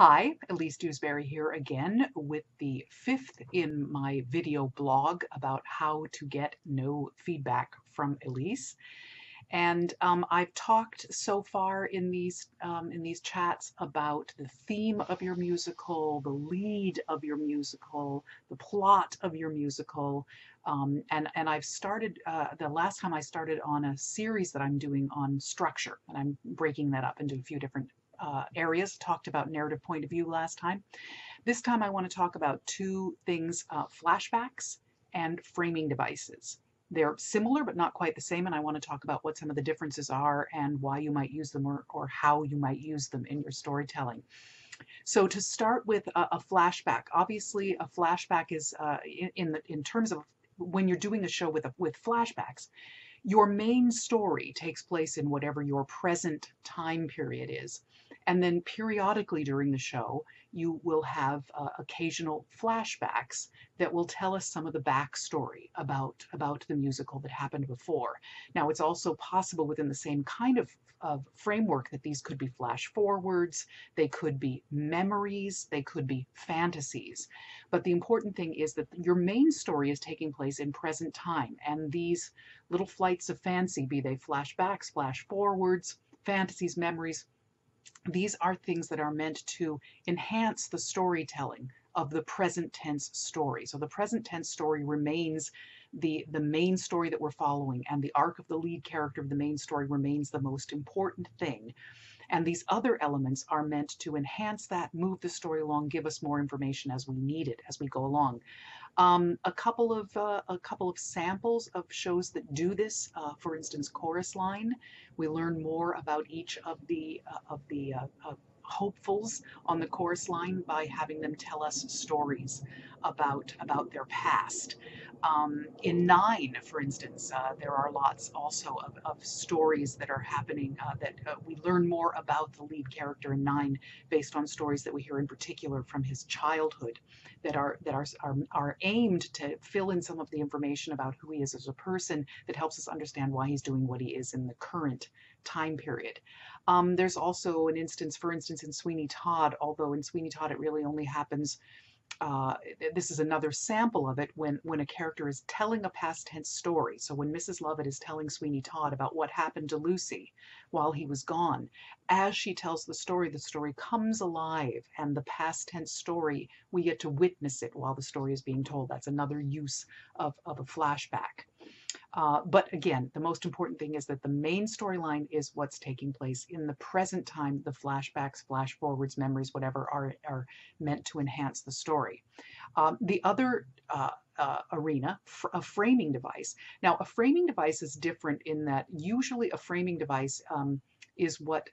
Hi, Elise Dewsberry here again with the fifth in my video blog about how to get no feedback from Elise. And I've talked so far in these chats about the theme of your musical, the lead of your musical, the plot of your musical, and I've started the last time I started on a series that I'm doing on structure, and I'm breaking that up into a few different areas. Talked about narrative point of view last time. This time I want to talk about two things, flashbacks and framing devices. They're similar but not quite the same, and I want to talk about what some of the differences are and why you might use them or how you might use them in your storytelling. So to start with a flashback, obviously a flashback is in terms of when you're doing a show with flashbacks, your main story takes place in whatever your present time period is. And then periodically during the show, you will have occasional flashbacks that will tell us some of the backstory about the musical that happened before. Now, it's also possible within the same kind of framework that these could be flash forwards, they could be memories, they could be fantasies. But the important thing is that your main story is taking place in present time, and these little flights of fancy, be they flashbacks, flash forwards, fantasies, memories, these are things that are meant to enhance the storytelling of the present tense story. So the present tense story remains the main story that we're following, and the arc of the lead character of the main story remains the most important thing. And these other elements are meant to enhance that, move the story along, give us more information as we need it, as we go along. A couple of samples of shows that do this. For instance, Chorus Line. We learn more about each of the hopefuls on the chorus line by having them tell us stories about their past. In Nine, for instance, there are lots also of stories that are happening that we learn more about the lead character in Nine based on stories that we hear in particular from his childhood that are aimed to fill in some of the information about who he is as a person that helps us understand why he's doing what he is in the current time period. There's also an instance, for instance, in Sweeney Todd, although in Sweeney Todd it really only happens, this is another sample of it when a character is telling a past tense story. So when Mrs. Lovett is telling Sweeney Todd about what happened to Lucy while he was gone, as she tells the story comes alive, and the past tense story, we get to witness it while the story is being told. That's another use of a flashback. But again, the most important thing is that the main storyline is what's taking place in the present time. The flashbacks, flash forwards, memories, whatever, are meant to enhance the story. The other arena, a framing device. Now, a framing device is different in that usually a framing device is what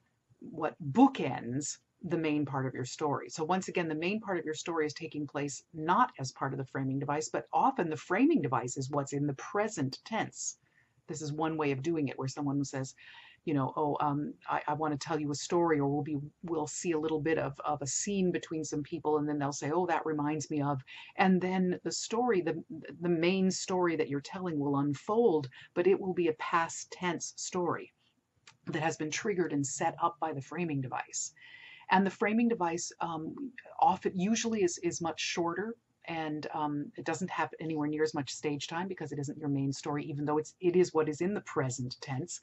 bookends the main part of your story. So once again, the main part of your story is taking place not as part of the framing device, but often the framing device is what's in the present tense. This is one way of doing it, where someone says, you know, oh, I want to tell you a story, or we'll see a little bit of a scene between some people, and then they'll say, oh, that reminds me of, and then the story, the main story that you're telling will unfold, but it will be a past tense story that has been triggered and set up by the framing device. And the framing device usually is much shorter, and it doesn't have anywhere near as much stage time because it isn't your main story, even though it is what is in the present tense.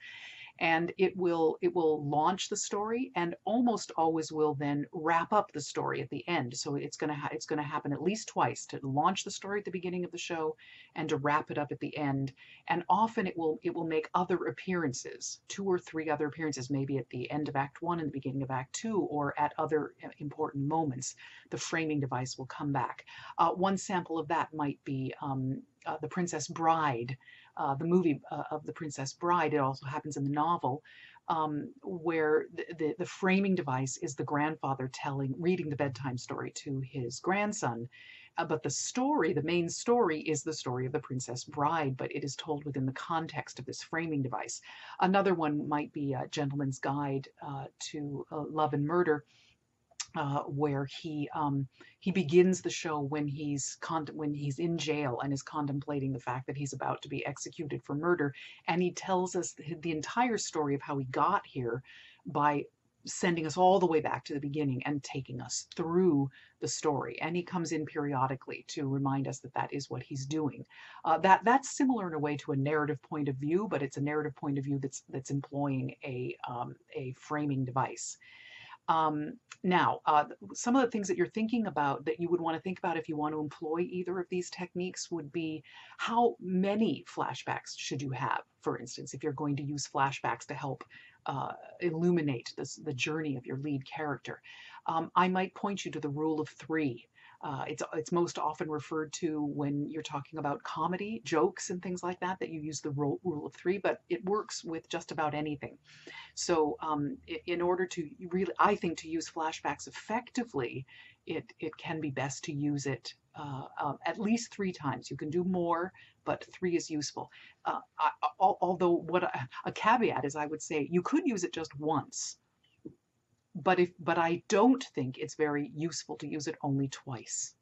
And it will launch the story, and almost always will then wrap up the story at the end. So it's going to happen at least twice, to launch the story at the beginning of the show and to wrap it up at the end. And often it will make other appearances, 2 or 3 other appearances, maybe at the end of Act 1 and the beginning of Act 2, or at other important moments. The framing device will come back. One sample of that might be The Princess Bride, the movie of The Princess Bride. It also happens in the novel, where the framing device is the grandfather reading the bedtime story to his grandson. But the main story is the story of The Princess Bride, but it is told within the context of this framing device. Another one might be Gentleman's Guide to Love and Murder, where he begins the show when he's in jail and is contemplating the fact that he's about to be executed for murder, and he tells us the entire story of how he got here by sending us all the way back to the beginning and taking us through the story. And he comes in periodically to remind us that that is what he's doing. That's similar in a way to a narrative point of view, but it's a narrative point of view that's employing a framing device. Now, some of the things that you're thinking about that you would want to think about if you want to employ either of these techniques would be how many flashbacks should you have, for instance, if you're going to use flashbacks to help illuminate the journey of your lead character. I might point you to the rule of three. It's most often referred to when you're talking about comedy, jokes, and things like that, that you use the rule of three, but it works with just about anything. So in order to really, I think, to use flashbacks effectively, it can be best to use it at least 3 times. You can do more, but 3 is useful. Although a caveat is, I would say you could use it just once. But I don't think it's very useful to use it only twice,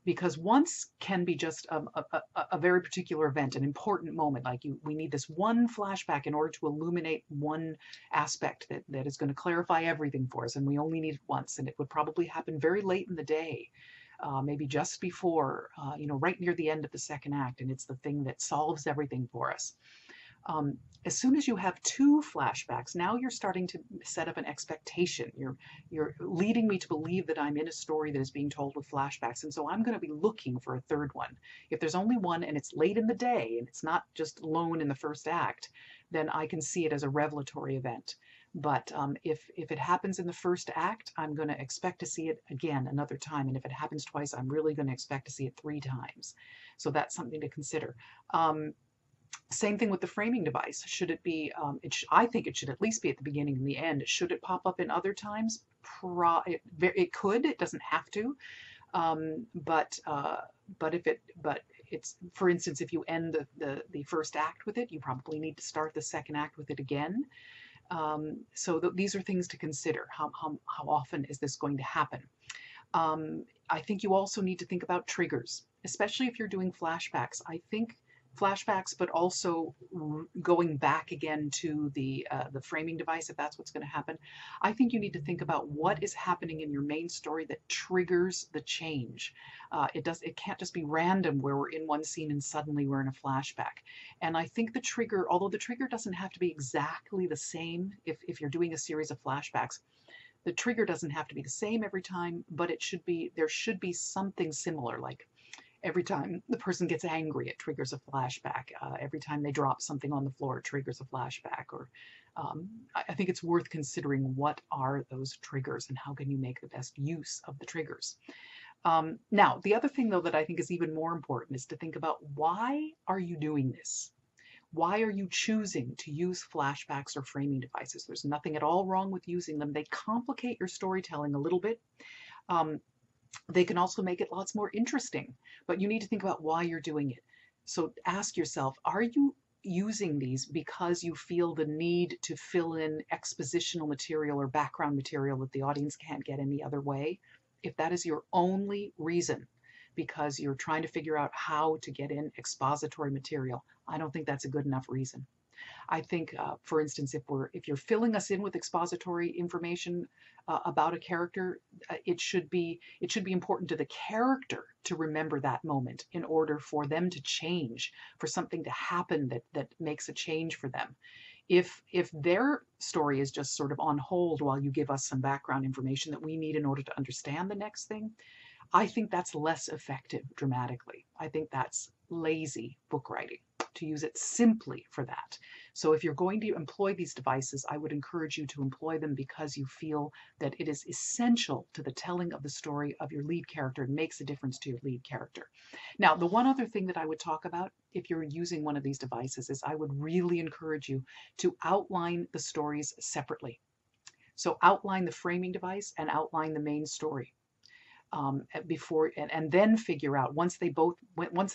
because once can be just a very particular event, an important moment. Like we need this one flashback in order to illuminate one aspect that is going to clarify everything for us, and we only need it once, and it would probably happen very late in the day, maybe just before, right near the end of the second act, and it's the thing that solves everything for us. As soon as you have 2 flashbacks, now you're starting to set up an expectation. You're leading me to believe that I'm in a story that is being told with flashbacks, and so I'm going to be looking for a third one. If there's only one and it's late in the day and it's not just lone in the first act, then I can see it as a revelatory event. But if it happens in the first act, I'm going to expect to see it again another time, and if it happens twice, I'm really going to expect to see it 3 times. So that's something to consider. Same thing with the framing device. Should it be, I think it should at least be at the beginning and the end. Should it pop up in other times? It could, it doesn't have to. But it's, for instance, if you end the first act with it, you probably need to start the second act with it again. So these are things to consider. How often is this going to happen? I think you also need to think about triggers, especially if you're doing flashbacks. I think flashbacks, but also going back again to the framing device, if that's what's going to happen. I think you need to think about what is happening in your main story that triggers the change. It can't just be random where we're in one scene and suddenly we're in a flashback. And I think the trigger, although the trigger doesn't have to be exactly the same if you're doing a series of flashbacks, the trigger doesn't have to be the same every time, but there should be something similar, like every time the person gets angry, it triggers a flashback. Every time they drop something on the floor, it triggers a flashback. Or I think it's worth considering what are those triggers and how can you make the best use of the triggers. Now, the other thing, though, that I think is even more important is to think about, why are you doing this? Why are you choosing to use flashbacks or framing devices? There's nothing at all wrong with using them. They complicate your storytelling a little bit. They can also make it lots more interesting, but you need to think about why you're doing it. So ask yourself, are you using these because you feel the need to fill in expositional material or background material that the audience can't get any other way? If that is your only reason, because you're trying to figure out how to get in expository material, I don't think that's a good enough reason. I think, for instance, if you're filling us in with expository information about a character, it should be important to the character to remember that moment in order for them to change, for something to happen that makes a change for them. If their story is just sort of on hold while you give us some background information that we need in order to understand the next thing, I think that's less effective dramatically. I think that's lazy book writing, to use it simply for that. So if you're going to employ these devices, I would encourage you to employ them because you feel that it is essential to the telling of the story of your lead character. It makes a difference to your lead character. Now, the one other thing that I would talk about if you're using one of these devices is I would really encourage you to outline the stories separately. So outline the framing device and outline the main story. And then figure out, once they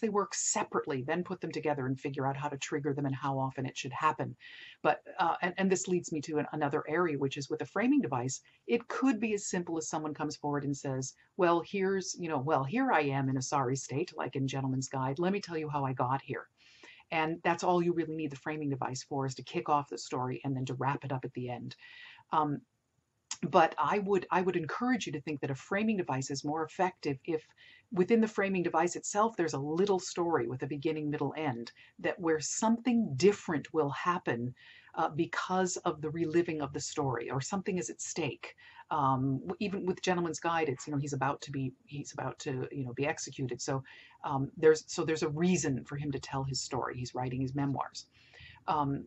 work separately, then put them together and figure out how to trigger them and how often it should happen. But and this leads me to another area, which is with a framing device, it could be as simple as someone comes forward and says, well, here I am in a sorry state, like in Gentleman's Guide. Let me tell you how I got here. And that's all you really need the framing device for, is to kick off the story and then to wrap it up at the end. But I would encourage you to think that a framing device is more effective if within the framing device itself there's a little story with a beginning, middle, end, that where something different will happen because of the reliving of the story, or something is at stake. Even with Gentleman's Guide, it's, he's about to be executed. So there's a reason for him to tell his story. He's writing his memoirs. Um,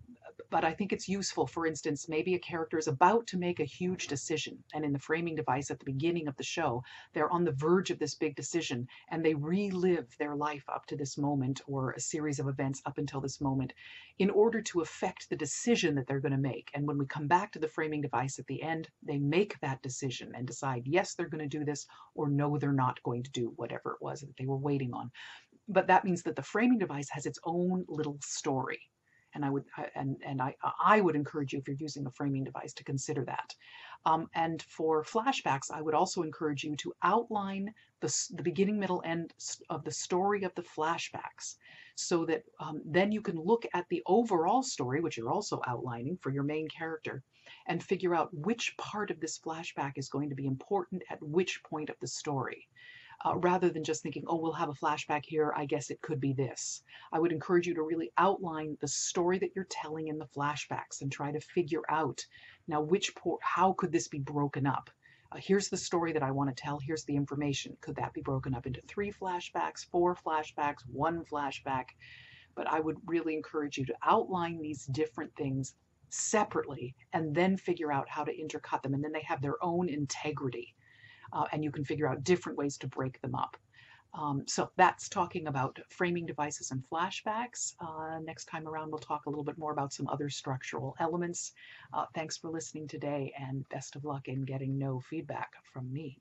but I think it's useful, for instance, maybe a character is about to make a huge decision, and in the framing device at the beginning of the show, they're on the verge of this big decision, and they relive their life up to this moment, or a series of events up until this moment, in order to affect the decision that they're going to make. And when we come back to the framing device at the end, they make that decision and decide, yes, they're going to do this, or no, they're not going to do whatever it was that they were waiting on. But that means that the framing device has its own little story. And I would encourage you, if you're using a framing device, to consider that. And for flashbacks, I would also encourage you to outline the beginning, middle, end of the story of the flashbacks, so that then you can look at the overall story, which you're also outlining for your main character, and figure out which part of this flashback is going to be important at which point of the story. Rather than just thinking, oh, we'll have a flashback here, I guess it could be this. I would encourage you to really outline the story that you're telling in the flashbacks and try to figure out, now, how could this be broken up? Here's the story that I want to tell. Here's the information. Could that be broken up into 3 flashbacks, 4 flashbacks, 1 flashback? But I would really encourage you to outline these different things separately and then figure out how to intercut them. And then they have their own integrity. And you can figure out different ways to break them up. So that's talking about framing devices and flashbacks. Next time around, we'll talk a little bit more about some other structural elements. Thanks for listening today, and best of luck in getting no feedback from me.